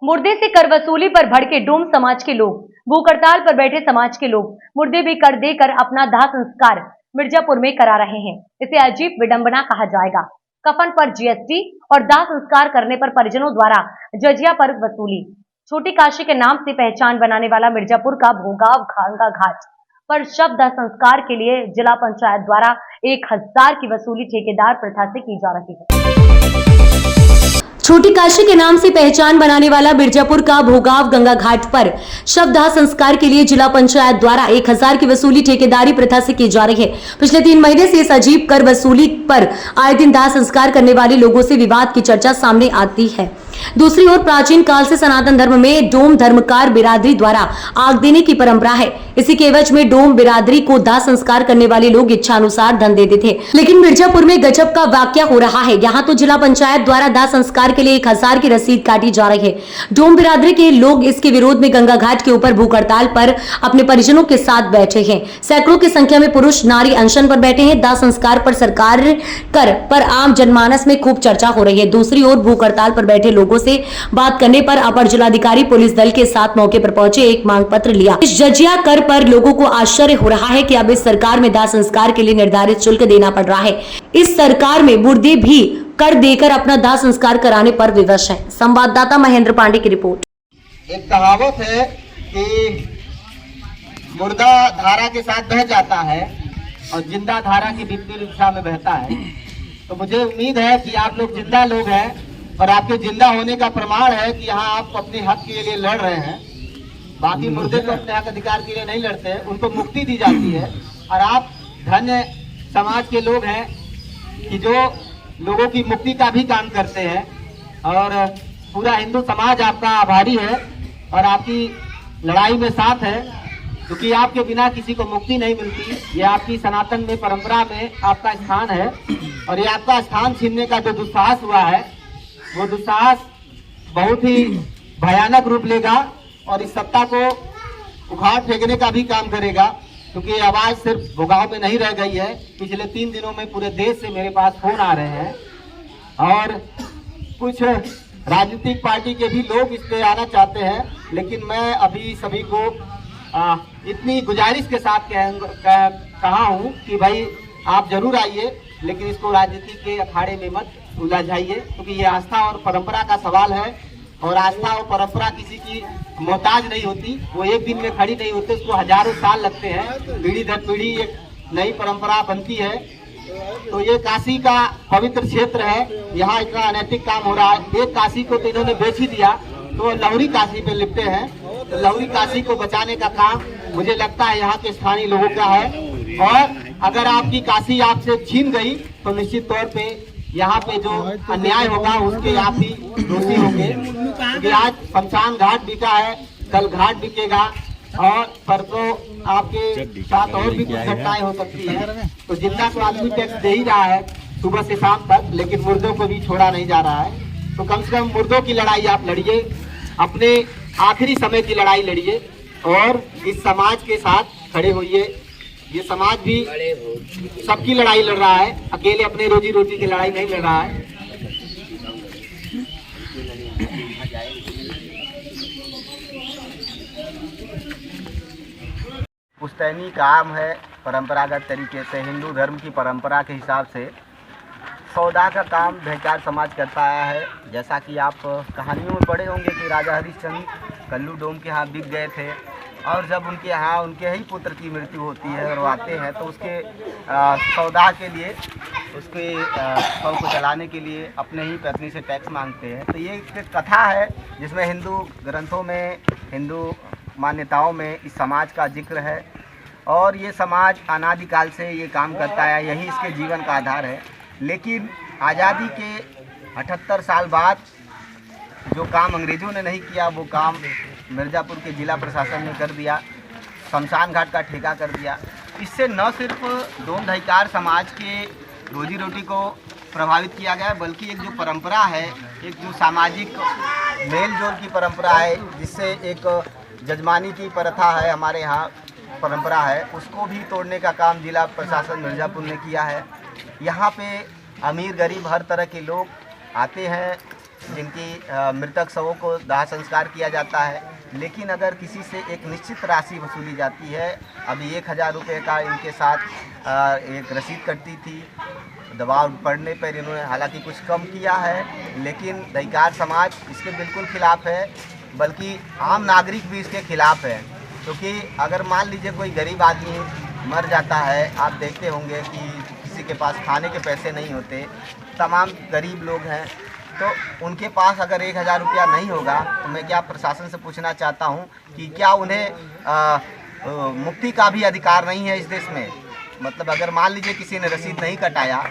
मुर्दे से कर वसूली पर भड़के डोम समाज के लोग। भूख हड़ताल पर बैठे समाज के लोग मुर्दे भी कर देकर अपना दाह संस्कार मिर्जापुर में करा रहे हैं। इसे अजीब विडंबना कहा जाएगा। कफन पर जीएसटी और दाह संस्कार करने पर परिजनों द्वारा जजिया पर वसूली। छोटी काशी के नाम से पहचान बनाने वाला मिर्जापुर का भोगाव गंगा घाट पर शव दाह संस्कार के लिए जिला पंचायत द्वारा 1000 की वसूली ठेकेदार प्रथा से की जा रही है। छोटी काशी के नाम से पहचान बनाने वाला मिर्जापुर का भोगाव गंगा घाट पर शव दाह संस्कार के लिए जिला पंचायत द्वारा 1000 की वसूली ठेकेदारी प्रथा से की जा रही है। पिछले 3 महीने से इस अजीब कर वसूली पर आए दिन दाह संस्कार करने वाले लोगों से विवाद की चर्चा सामने आती है। दूसरी ओर प्राचीन काल से सनातन धर्म में डोम धर्मकार बिरादरी द्वारा आग देने की परंपरा है। इसी के एवज में डोम बिरादरी को दाह संस्कार करने वाले लोग इच्छानुसार धन देते थे, लेकिन मिर्जापुर में गजब का वाकया हो रहा है। यहाँ तो जिला पंचायत द्वारा दाह संस्कार के लिए 1000 की रसीद काटी जा रही है। डोम बिरादरी के लोग इसके विरोध में गंगा घाट के ऊपर भूख हड़ताल पर अपने परिजनों के साथ बैठे हैं। सैकड़ों की संख्या में पुरुष नारी अनशन पर बैठे हैं। दाह संस्कार पर सरकार कर पर आम जनमानस में खूब चर्चा हो रही है। दूसरी ओर भूख हड़ताल पर बैठे लोगों से बात करने पर अपर जिलाधिकारी पुलिस दल के साथ मौके पर पहुंचे, एक मांग पत्र लिया। इस जजिया कर पर लोगों को आश्चर्य हो रहा है कि अब इस सरकार में दाह संस्कार के लिए निर्धारित शुल्क देना पड़ रहा है। इस सरकार में मुर्दे भी कर देकर अपना दाह संस्कार कराने पर विवश है। संवाददाता महेंद्र पांडे की रिपोर्ट। एक कहावत है कि मुर्दा धारा के साथ बह जाता है और जिंदा धारा की विपरीत दिशा में बहता है। तो मुझे उम्मीद है कि आप लोग जिंदा लोग हैं और आपके जिंदा होने का प्रमाण है कि यहाँ आप अपने हक के लिए लड़ रहे हैं। बाकी मुर्दे तो अपने हक अधिकार के लिए नहीं लड़ते हैं, उनको मुक्ति दी जाती है। और आप धन्य समाज के लोग हैं कि जो लोगों की मुक्ति का भी काम करते हैं और पूरा हिंदू समाज आपका आभारी है और आपकी लड़ाई में साथ है, क्योंकि आपके बिना किसी को मुक्ति नहीं मिलती। ये आपकी सनातन में परंपरा में आपका स्थान है और ये आपका स्थान छीनने का जो दुस्साहस हुआ है वो दुस्साहस बहुत ही भयानक रूप लेगा और इस सत्ता को उखाड़ फेंकने का भी काम करेगा, क्योंकि ये आवाज सिर्फ भोगाव में नहीं रह गई है। पिछले 3 दिनों में पूरे देश से मेरे पास फोन आ रहे हैं और कुछ राजनीतिक पार्टी के भी लोग इस पे आना चाहते हैं, लेकिन मैं अभी सभी को इतनी गुजारिश के साथ कहा हूँ कि भाई आप जरूर आइए, लेकिन इसको राजनीति के अखाड़े में मत उलझाइए, क्योंकि ये आस्था और परंपरा का सवाल है और आस्था और परंपरा किसी की मोहताज नहीं होती। वो एक दिन में खड़ी नहीं होती, उसको हजारों साल लगते हैं। पीढ़ी दर पीढ़ी एक नई परंपरा बनती है। तो ये काशी का पवित्र क्षेत्र है, यहाँ इतना अनैतिक काम हो रहा है। एक काशी को तो इन्होंने बेच ही दिया, तो लहुरी काशी पे लिपटे हैं। तो लहुरी काशी को बचाने का काम मुझे लगता है यहाँ के स्थानीय लोगों का है। और अगर आपकी काशी आपसे छीन गई तो निश्चित तौर पे यहाँ पे जो अन्याय होगा उसके आप ही दोषी होंगे, क्योंकि आज शमशान घाट बिका है, कल घाट बिकेगा और परसों आपके साथ और भी कुछ घटनाएं हो सकती है। तो जिंदा तो आदमी टैक्स दे ही रहा है सुबह से शाम तक, लेकिन मुर्दों को भी छोड़ा नहीं जा रहा है। तो कम से कम मुर्दों की लड़ाई आप लड़िए, अपने आखिरी समय की लड़ाई लड़िए और इस समाज के साथ खड़े होइए। ये समाज भी सबकी लड़ाई लड़ रहा है, अकेले अपने रोजी रोटी की लड़ाई नहीं लड़ रहा है। पुश्तैनी काम है, परंपरागत तरीके से हिंदू धर्म की परंपरा के हिसाब से सौदा का काम ढेकार समाज करता आया है। जैसा कि आप कहानियों में पढ़े होंगे कि राजा हरिश्चंद्र कल्लू डोम के यहाँ बिक गए थे और जब उनके यहाँ उनके ही पुत्र की मृत्यु होती है और वो आते हैं तो उसके सौदा के लिए उसके शव को चलाने के लिए अपने ही पत्नी से टैक्स मांगते हैं। तो ये एक कथा है जिसमें हिंदू ग्रंथों में, हिंदू मान्यताओं में इस समाज का जिक्र है और ये समाज अनादिकाल से ये काम करता है, यही इसके जीवन का आधार है। लेकिन आज़ादी के 78 साल बाद जो काम अंग्रेज़ों ने नहीं किया वो काम मिर्ज़ापुर के ज़िला प्रशासन ने कर दिया, शमशान घाट का ठेका कर दिया। इससे न सिर्फ डोम ढाईकार समाज के रोजी रोटी को प्रभावित किया गया, बल्कि एक जो परंपरा है, एक जो सामाजिक मेल जोल की परंपरा है, जिससे एक जजमानी की प्रथा है हमारे यहाँ परंपरा है, उसको भी तोड़ने का काम जिला प्रशासन मिर्ज़ापुर ने किया है। यहाँ पे अमीर गरीब हर तरह के लोग आते हैं, जिनकी मृतक शवों को दाह संस्कार किया जाता है। लेकिन अगर किसी से एक निश्चित राशि वसूली जाती है, अभी 1000 रुपये का इनके साथ एक रसीद कटती थी, दबाव पड़ने पर इन्होंने हालांकि कुछ कम किया है, लेकिन दैकार समाज इसके बिल्कुल खिलाफ है, बल्कि आम नागरिक भी इसके खिलाफ है। क्योंकि अगर मान लीजिए कोई गरीब आदमी मर जाता है, आप देखते होंगे कि किसी के पास खाने के पैसे नहीं होते, तमाम गरीब लोग हैं, तो उनके पास अगर 1000 रुपया नहीं होगा तो मैं क्या प्रशासन से पूछना चाहता हूं कि क्या उन्हें मुक्ति का भी अधिकार नहीं है इस देश में? मतलब अगर मान लीजिए किसी ने रसीद नहीं कटाया,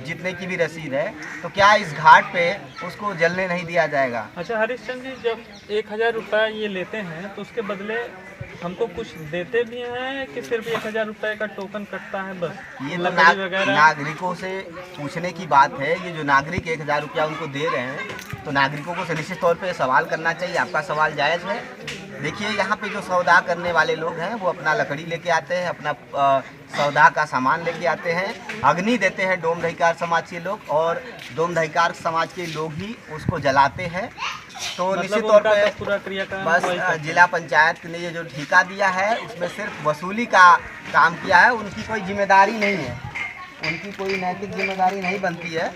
जितने की भी रसीद है, तो क्या इस घाट पे उसको जलने नहीं दिया जाएगा? अच्छा हरीशचंद्र जी, जब 1000 रुपये ये लेते हैं तो उसके बदले हमको कुछ देते भी हैं कि सिर्फ 1000 रुपये का टोकन कटता है बस? ये तो नागरिकों से पूछने की बात है। ये जो नागरिक 1000 रुपया उनको दे रहे हैं, तो नागरिकों को निश्चित तौर पे सवाल करना चाहिए। आपका सवाल जायज़ है। देखिए, यहाँ पे जो सौदा करने वाले लोग हैं वो अपना लकड़ी लेके आते हैं, अपना सौदा का सामान लेके आते हैं, अग्नि देते हैं डोम दैकार समाज के लोग, और डोम दैकार समाज के लोग ही उसको जलाते हैं। तो मतलब निश्चित तौर पे पूरा क्रियाक्रम बस जिला पंचायत ने ये जो ठेका दिया है उसमें सिर्फ वसूली का काम किया है। उनकी कोई जिम्मेदारी नहीं है, उनकी कोई नैतिक जिम्मेदारी नहीं बनती है।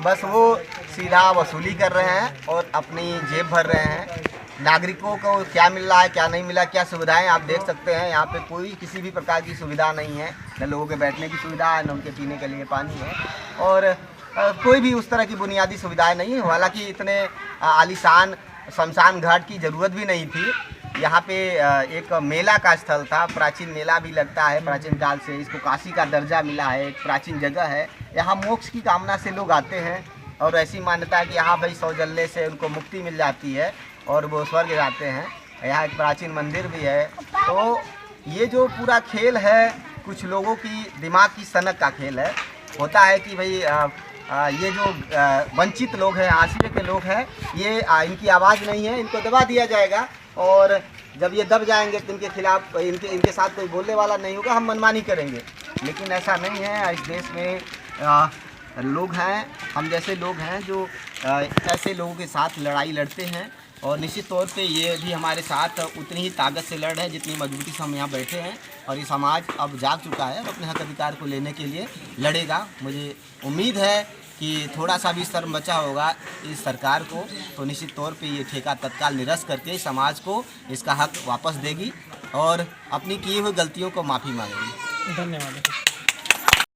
बस वो सीधा वसूली कर रहे हैं और अपनी जेब भर रहे हैं। नागरिकों को क्या मिल रहा है, क्या नहीं मिला, क्या सुविधाएं आप देख सकते हैं। यहाँ पे कोई किसी भी प्रकार की सुविधा नहीं है, न लोगों के बैठने की सुविधा है, न उनके पीने के लिए पानी है, और कोई भी उस तरह की बुनियादी सुविधाएं नहीं है। हालांकि इतने आलीशान शमशान घाट की ज़रूरत भी नहीं थी। यहाँ पे एक मेला का स्थल था, प्राचीन मेला भी लगता है प्राचीन काल से, इसको काशी का दर्जा मिला है, एक प्राचीन जगह है। यहाँ मोक्ष की कामना से लोग आते हैं, और ऐसी मान्यता है कि यहाँ भाई सौ जलने से उनको मुक्ति मिल जाती है और वो स्वर्ग जाते हैं। यहाँ एक प्राचीन मंदिर भी है। तो ये जो पूरा खेल है कुछ लोगों की दिमाग की सनक का खेल है। होता है कि भाई ये जो वंचित लोग हैं, हाशिए के लोग हैं, ये इनकी आवाज़ नहीं है, इनको दबा दिया जाएगा, और जब ये दब जाएंगे तो इनके खिलाफ इनके साथ कोई बोलने वाला नहीं होगा, हम मनमानी करेंगे। लेकिन ऐसा नहीं है। इस देश में लोग हैं, हम जैसे लोग हैं जो ऐसे लोगों के साथ लड़ाई लड़ते हैं, और निश्चित तौर पे ये भी हमारे साथ उतनी ही ताकत से लड़ रहे हैं जितनी मजबूती से हम यहाँ बैठे हैं। और ये समाज अब जाग चुका है और अपने हक अधिकार को लेने के लिए लड़ेगा। मुझे उम्मीद है कि थोड़ा सा भी शर्म बचा होगा इस सरकार को, तो निश्चित तौर पे ये ठेका तत्काल निरस्त करके समाज को इसका हक वापस देगी और अपनी की हुई गलतियों को माफ़ी मांगेगी। धन्यवाद।